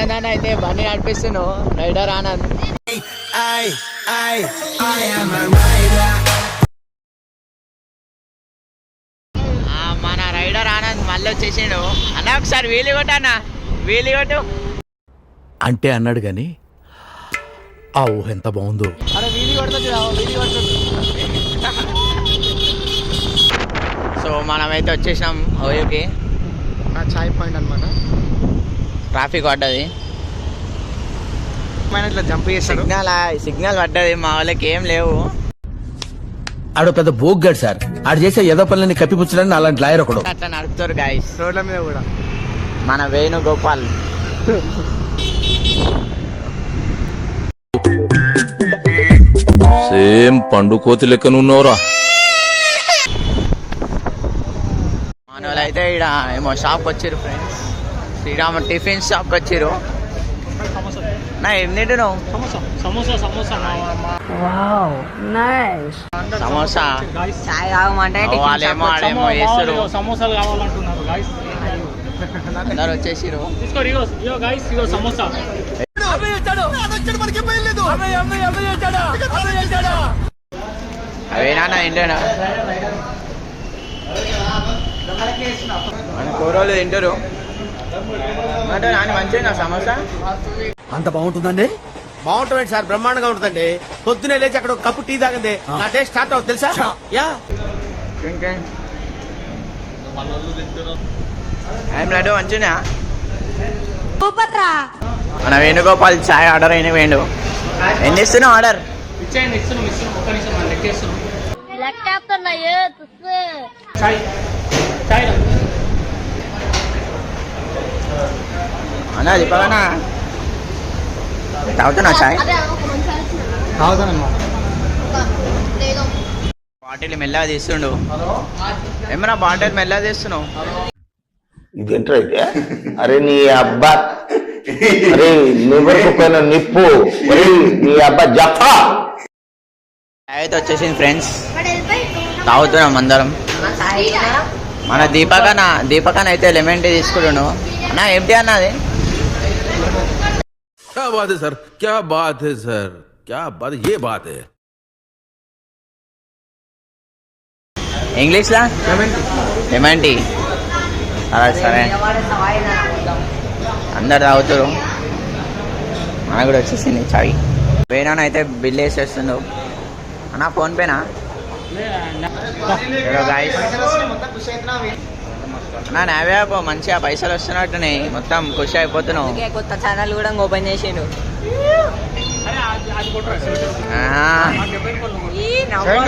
ఆనంద్ అయితే బండి నడిపిస్తున్నావు, రైడర్ ఆనంద్. మన రైడర్ ఆనంద్ మళ్ళీ వచ్చేసిండు. అన్న ఒకసారి వీలు కొట్టు, అన్న వీలు కొట్టు అంటే అన్నాడు గాని ఆ ఊహ ఎంత బాగుందో. సో మనమైతే వచ్చేసినాం ఓయూకి. చాయ్ పాయింట్ అనమాట. ట్రాఫిక్ పడ్డది, ఇట్లా జంప్ చేస్తాడు. సిగ్నల్ పడ్డది, మా వాళ్ళకి ఏం లేవు. ఆడు పెద్ద బోగ్గాడు సార్. ఆడు చేసే ఏదో పనులని కప్పిపుచ్చడానికి అలాంటి లాయర్ ఒకడు. అట్లా నడుపుతారు గాయస్ రోడ్ల మీద కూడా. మన వేణుగోపాల్ సేమ్ పండు కోతి లెక్కనున్నవరా. మన వాళ్ళు అయితే ఇక్కడ ఏమో షాప్ వచ్చారు ఫ్రెండ్స్, శ్రీరామ టిఫిన్ షాప్కి వచ్చారు. నా ఏం తింటున్నావు? సమోసా. వాళ్ళేమో ఆడేమో వేస్తారు. సమోసాలు కావాలంటున్నారు గాయ్స్. అందరు వచ్చేసిరు. అవేనా తింటాడా? మన కూరలు తింటారు. నాని మంచిగా సమోసా అంత బాగుంటుందండి? బాగుంటుంది సార్, బ్రహ్మాండంగా ఉంటుందండి. పొద్దునే లేచి అక్కడ ఒక కప్పు టీ తాగింది, నా టేస్ట్ స్టార్ట్ అవుతుంది తెలుసా? యా ఏం లడ్డు మంచిగా. మన వేణుగోపాల్ చాయ్ ఆర్డర్ అయిన వేణు. ఏం చేస్తున్నావు ఆర్డర్? అన్నా చెప్పగలనా? తాగుతున్నా చాయ్? బాటిల్ మెల్లగా తీస్తుండు. ఏమన్నా బాటిల్ మెల్లగా తీస్తున్నావు? ఇదేంటైతే? అరే నీ అబ్బా, అరే లివర్కు పైన నిప్పు, నీ అబ్బా జఫా. అయితే వచ్చేసింది ఫ్రెండ్స్, తాగుతున్నాం అందరం. మన దీపకన అయితే లెమన్ టీ తీసుకుంటాను. అన్నా ఏంటి అన్నది? क्या बात है सर, क्या बात है सर, क्या बात, ये बात है. ఇంగ్లీష్లా లెమన్ టీ. సరే అందరు తాగుతారు. మనకు కూడా వచ్చేసింది చాయ్. వేనా అయితే బిల్ వేసేస్తుండు. అన్నా ఫోన్ పేనా? అన్నా నావే మంచిగా పైసలు వస్తున్నట్టున్నాయి, మొత్తం ఖుషి అయిపోతున్నావు. కొత్త ఛానల్ కూడా ఓపెన్ చేసిండు.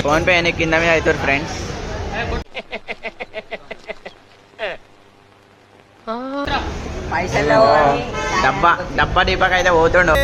ఫోన్ పే అని కింద మీద అవుతారు ఫ్రెండ్స్. పైసలు డబ్బా దీపక్ అయితే పోతుండు.